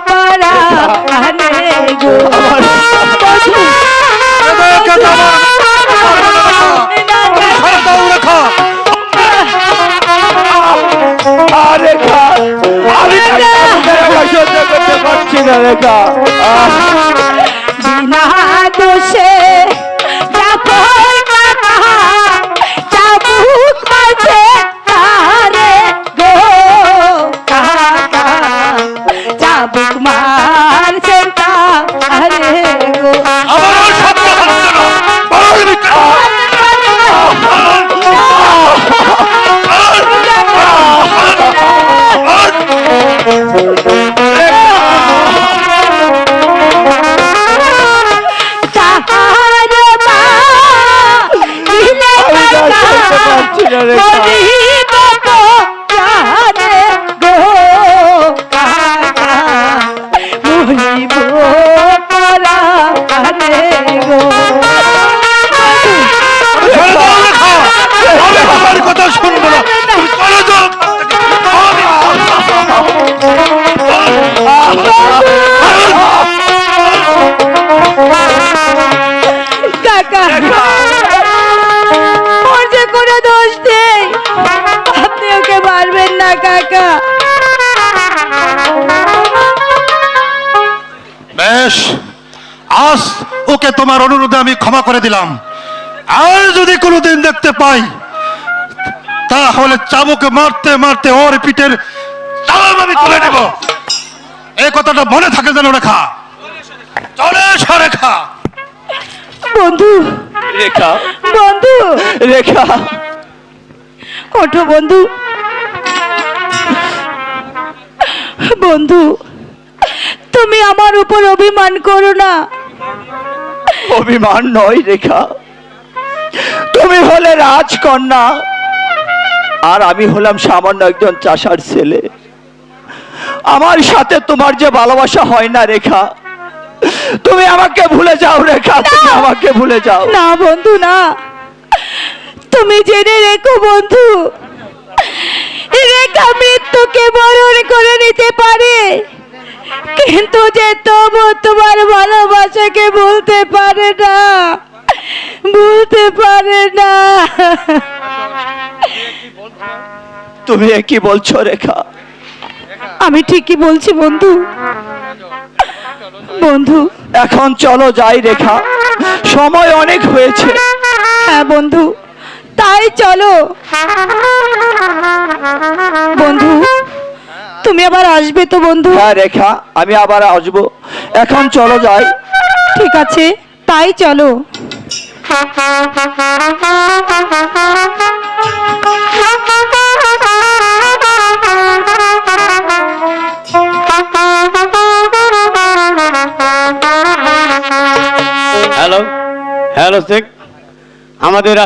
পারা আরে গো রেখা আমি সহ্য করতে পারছি না রেখা বিনা দোষে চাবুক মাঝে আরে গো কাকা চাবুক মারছে আরে গো আমার শব্দ হচ্ছে না কথা শুনবো না কাকা ওর যে কোনো দোষ নেই আপনি ওকে মারবেন না কাকা বেশ আজ ওকে তোমার অনুরোধে আমি ক্ষমা করে দিলাম আর যদি কোনোদিন দেখতে পাই তাহলে চাবুকে মারতে মারতে ওর পিঠের চাম আমি তুলে নেব এই কথাটা মনে থাকে যেন রেখা চলে এসো রেখা বন্ধু রেখা বন্ধু রেখা ওঠো বন্ধু বন্ধু তুমি আমার উপর অভিমান করো না অভিমান নয় রেখা তুমি হলে রাজকন্যা আর আমি হলাম সামান্য একজন চাষার ছেলে আমার সাথে তোমার যে ভালোবাসা হয় না রেখা তুমি আমাকে ভুলে যাও রেখা তুমি আমাকে ভুলে যাও না বন্ধু না তুমি জেনে রেখো বন্ধু রেখা মৃত্যুকে বরণ করে নিতে পারে কিন্তু যে তবু তোমার ভালোবাসাকে ভুলতে পারে না ভুলতে পারে না তুমি কি বলছো রেখা আমি ঠিকই বলছি বন্ধু বন্ধু এখন চলো যাই রেখা সময় অনেক হয়েছে হ্যাঁ বন্ধু তাই চলো বন্ধু তুমি আবার আসবে তো বন্ধু হ্যাঁ রেখা আমি আবার আসবো এখন চলো যাই ঠিক আছে তাই চলো হ্যালো হ্যালো শেখ আমাদের